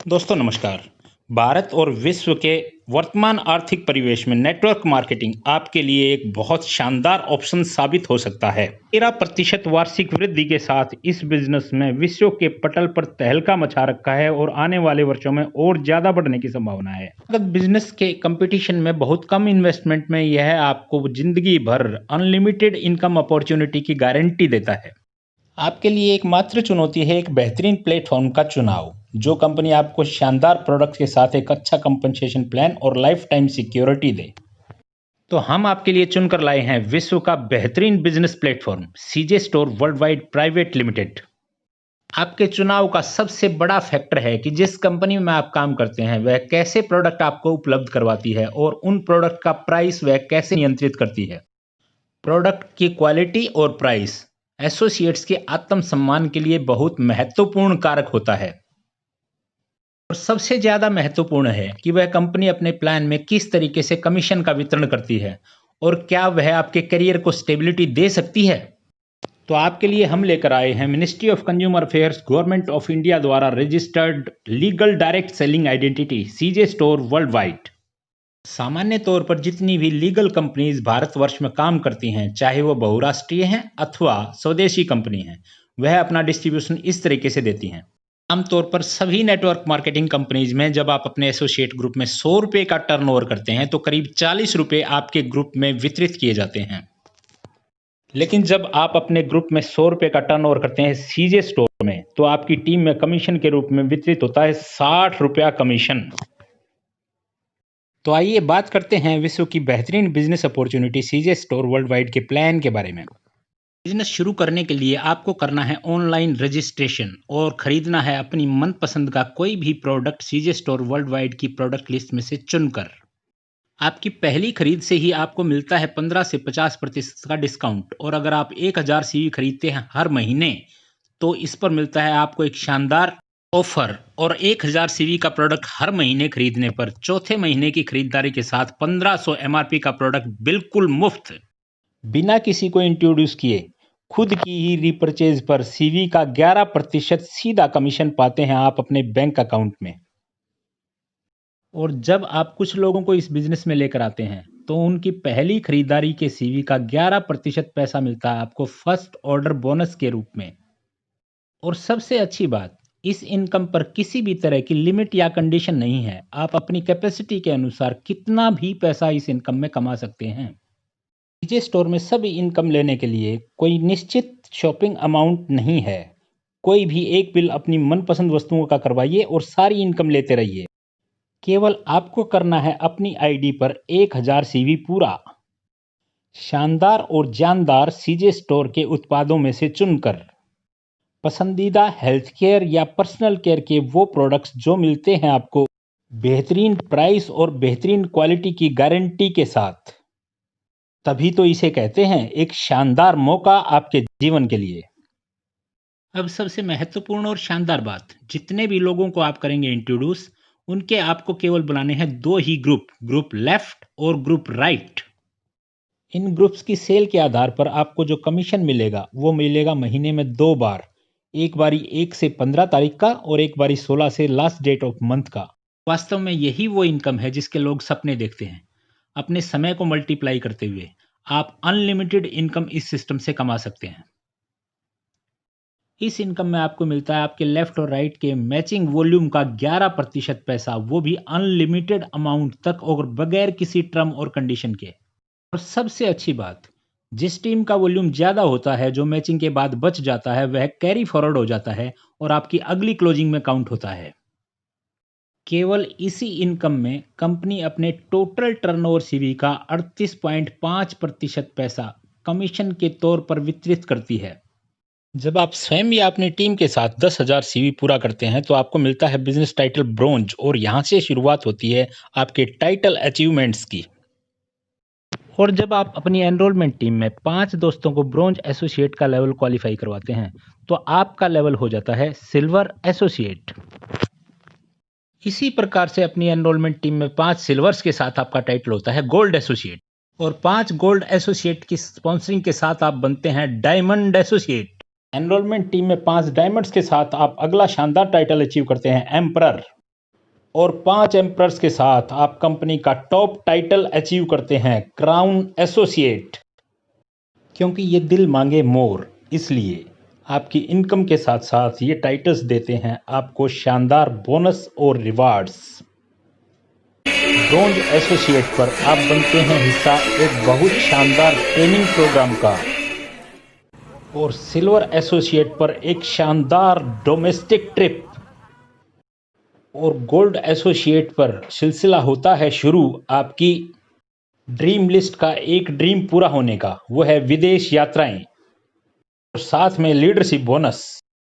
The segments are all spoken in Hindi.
दोस्तों नमस्कार। भारत और विश्व के वर्तमान आर्थिक परिवेश में नेटवर्क मार्केटिंग आपके लिए एक बहुत शानदार ऑप्शन साबित हो सकता है। 13% वार्षिक वृद्धि के साथ इस बिजनेस में विश्व के पटल पर तहलका मचा रखा है और आने वाले वर्षों में और ज्यादा बढ़ने की संभावना है। बिजनेस के कंपटीशन में बहुत कम इन्वेस्टमेंट में यह आपको जिंदगी भर अनलिमिटेड इनकम अपॉर्चुनिटी की गारंटी देता है। आपके लिए एकमात्र चुनौती है एक बेहतरीन प्लेटफॉर्म का चुनाव, जो कंपनी आपको शानदार प्रोडक्ट के साथ एक अच्छा कंपनसेशन प्लान और लाइफ टाइम सिक्योरिटी दे। तो हम आपके लिए चुनकर लाए हैं विश्व का बेहतरीन business platform CJ store world wide private limited. आपके चुनाव का सबसे बड़ा फैक्टर है कि जिस कंपनी में आप काम करते हैं वह कैसे प्रोडक्ट आपको उपलब्ध करवाती है और उन प्रोडक्ट का प्राइस वह कैसे नियंत्रित करती है। प्रोडक्ट की क्वालिटी और प्राइस एसोसिएट्स के आत्मसम्मान के लिए बहुत महत्वपूर्ण कारक होता है और सबसे ज्यादा महत्वपूर्ण है कि वह कंपनी अपने प्लान में किस तरीके से कमीशन का वितरण करती है और क्या वह आपके करियर को स्टेबिलिटी दे सकती है। तो आपके लिए हम लेकर आए हैं ministry of consumer affairs government of India द्वारा registered legal direct selling identity CJ store world wide. सामान्य तौर पर जितनी भी लीगल कंपनीज भारतवर्ष में काम करती हैं, चाहे वो बहुराष्ट्रीय हैं अथवा स्वदेशी कंपनी हैं, वह अपना डिस्ट्रीब्यूशन इस तरीके से देती हैं। आमतौर पर सभी नेटवर्क मार्केटिंग कंपनीज में जब आप अपने एसोसिएट ग्रुप में 100 रुपये का टर्नओवर करते हैं तो करीब 40 रुपये आपके ग्रुप में वितरित किए जाते हैं। लेकिन जब आप अपने ग्रुप में 100 रुपये का टर्नओवर करते हैं सीजे स्टोर में, तो आपकी टीम में कमीशन के रूप में वितरित होता है 60 रुपया कमीशन। तो आइए बात करते हैं विश्व की बेहतरीन बिजनेस अपॉर्चुनिटी सीजे स्टोर वर्ल्ड वाइड के प्लान के बारे में। बिजनेस शुरू करने के लिए आपको करना है ऑनलाइन रजिस्ट्रेशन और खरीदना है अपनी मनपसंद का कोई भी प्रोडक्ट सीजे स्टोर वर्ल्ड वाइड की प्रोडक्ट लिस्ट में से चुनकर। आपकी पहली खरीद से ही आपको मिलता है 15 से 50% का डिस्काउंट और अगर आप 1000 सीवी खरीदते हैं हर महीने तो इस पर मिलता है आपको एक शानदार ऑफर और 1000 सीवी का प्रोडक्ट हर महीने खरीदने पर चौथे महीने की खरीदारी के साथ 1500 एमआरपी का प्रोडक्ट बिल्कुल मुफ्त, बिना किसी को इंट्रोड्यूस किए खुद की ही रीपरचेज पर सीवी का 11% सीधा कमीशन पाते हैं आप अपने बैंक अकाउंट में। और जब आप कुछ लोगों को इस बिजनेस में लेकर आते हैं तो उनकी पहली खरीदारी के सीवी का 11% पैसा मिलता है आपको फर्स्ट ऑर्डर बोनस के रूप में। और सबसे अच्छी बात, इस इनकम पर किसी भी तरह की लिमिट या कंडीशन नहीं है। आप अपनी कैपेसिटी के अनुसार कितना भी पैसा इस इनकम में कमा सकते हैं। सीजे स्टोर में सभी इनकम लेने के लिए कोई निश्चित शॉपिंग अमाउंट नहीं है। कोई भी एक बिल अपनी मनपसंद वस्तुओं का करवाइए और सारी इनकम लेते रहिए। केवल आपको करना है अपनी आईडी पर 1000 सीवी पूरा, शानदार और जानदार सीजे स्टोर के उत्पादों में से चुनकर। पसंदीदा हेल्थ केयर या पर्सनल केयर के वो प्रोडक्ट्स जो मिलते हैं आपको बेहतरीन प्राइस और बेहतरीन क्वालिटी की गारंटी के साथ। तभी तो इसे कहते हैं एक शानदार मौका आपके जीवन के लिए। अब सबसे महत्वपूर्ण और शानदार बात, जितने भी लोगों को आप करेंगे इंट्रोड्यूस, उनके आपको केवल बनाने हैं 2 ही ग्रुप लेफ्ट और ग्रुप राइट। इन ग्रुप्स की सेल के आधार पर आपको जो कमीशन मिलेगा वो मिलेगा महीने में 2 बार, एक बारी 1 से 15 तारीख का और एक बारी 16 से लास्ट डेट ऑफ मंथ का। वास्तव में यही वो इनकम है जिसके लोग सपने देखते हैं। अपने समय को मल्टीप्लाई करते हुए आप अनलिमिटेड इनकम इस सिस्टम से कमा सकते हैं। इस इनकम में आपको मिलता है आपके लेफ्ट और राइट के मैचिंग वॉल्यूम का 11% पैसा, वो भी अनलिमिटेड अमाउंट तक और बगैर किसी टर्म और कंडीशन के। और सबसे अच्छी बात, जिस टीम का वॉल्यूम ज्यादा होता है जो मैचिंग के बाद बच जाता है वह कैरी फॉरवर्ड हो जाता है और आपकी अगली क्लोजिंग में काउंट होता है। केवल इसी इनकम में कंपनी अपने टोटल टर्नओवर सीवी का 38.5% पैसा कमीशन के तौर पर वितरित करती है। जब आप स्वयं या अपनी टीम के साथ 10,000 सीवी पूरा करते हैं तो आपको मिलता है बिजनेस टाइटल ब्रोंज और यहां से शुरुआत होती है आपके टाइटल अचीवमेंट्स की। और जब आप अपनी एनरोलमेंट टीम में 5 दोस्तों को ब्रोंज एसोसिएट का लेवल क्वालिफाई करवाते हैं तो आपका लेवल हो जाता है सिल्वर एसोसिएट। इसी प्रकार से अपनी एनरोलमेंट टीम में 5 सिल्वर्स के साथ आपका टाइटल होता है गोल्ड एसोसिएट और 5 गोल्ड एसोसिएट की स्पॉन्सरिंग के साथ आप बनते हैं डायमंड एसोसिएट। एनरोलमेंट टीम में 5 डायमंड्स के साथ आप अगला शानदार टाइटल अचीव करते हैं एम्परर। और 5 एम्परर्स के साथ आप कंपनी का टॉप टाइटल अचीव करते हैं, क्राउन एसोसिएट। क्योंकि ये दिल मांगे मोर, इसलिए आपकी इनकम के साथ साथ ये टाइटल्स देते हैं आपको शानदार बोनस और रिवार्ड्स। ब्रॉन्ज एसोसिएट पर आप बनते हैं हिस्सा एक बहुत शानदार ट्रेनिंग प्रोग्राम का, और सिल्वर एसोसिएट पर एक शानदार डोमेस्टिक ट्रिप, और गोल्ड एसोसिएट पर सिलसिला होता है शुरू आपकी ड्रीम लिस्ट का एक ड्रीम पूरा होने का, वो है विदेश यात्राएं, और साथ में लीडरशिप बोनस।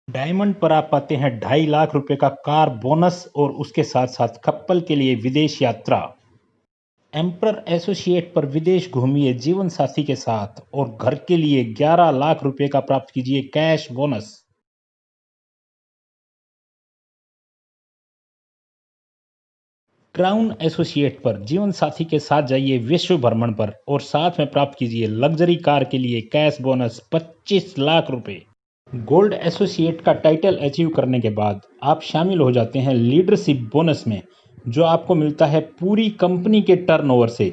डायमंड पर आप पाते हैं 2.5 लाख रुपए का कार बोनस और उसके साथ साथ कपल के लिए विदेश यात्रा। एम्परर एसोसिएट पर विदेश घूमिए जीवन साथी के साथ और घर के लिए 11 लाख रुपए का प्राप्त कीजिए कैश बोनस। क्राउन एसोसिएट पर जीवन साथी के साथ जाइए विश्व भ्रमण पर और साथ में प्राप्त कीजिए लग्जरी कार के लिए कैश बोनस 25 लाख रुपए। गोल्ड एसोसिएट का टाइटल अचीव करने के बाद आप शामिल हो जाते हैं लीडरशिप बोनस में, जो आपको मिलता है पूरी कंपनी के टर्नओवर से।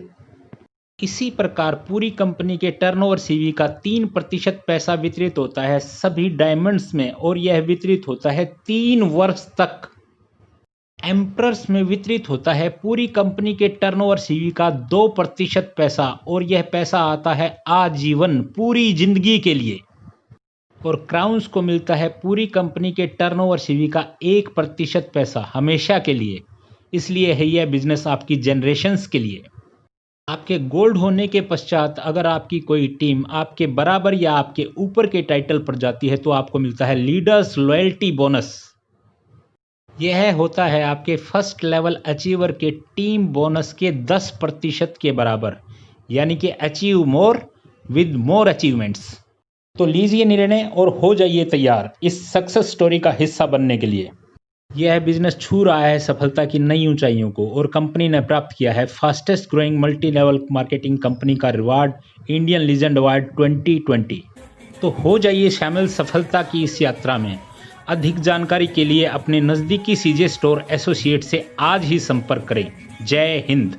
इसी प्रकार पूरी कंपनी के टर्नओवर सीवी का 3% पैसा वितरित होता है सभी डायमंड्स में, और यह वितरित होता है 3 वर्ष तक। एम्परर्स में वितरित होता है पूरी कंपनी के टर्नओवर सीवी का 2% पैसा, और यह पैसा आता है आजीवन पूरी जिंदगी के लिए। और क्राउन्स को मिलता है पूरी कंपनी के टर्नओवर सीवी का 1% पैसा हमेशा के लिए। इसलिए है यह बिजनेस आपकी जनरेशन्स के लिए। आपके गोल्ड होने के पश्चात अगर आपकी कोई टीम आपके बराबर या आपके ऊपर के टाइटल पर जाती है तो आपको मिलता है लीडर्स लॉयल्टी बोनस। यह होता है आपके फर्स्ट लेवल अचीवर के टीम बोनस के 10% के बराबर, यानी कि achieve more with more achievements. तो लीजिए निर्णय और हो जाइए तैयार इस सक्सेस स्टोरी का हिस्सा बनने के लिए। यह बिजनेस छू रहा है सफलता की नई ऊंचाइयों को, और कंपनी ने प्राप्त किया है fastest growing multi level marketing company का रिवार्ड, इंडियन लीजेंड अवार्ड 2020। तो हो जाइए शामिल सफलता की इस यात्रा में। अधिक जानकारी के लिए अपने नज़दीकी सीजे स्टोर एसोसिएट से आज ही संपर्क करें। जय हिंद।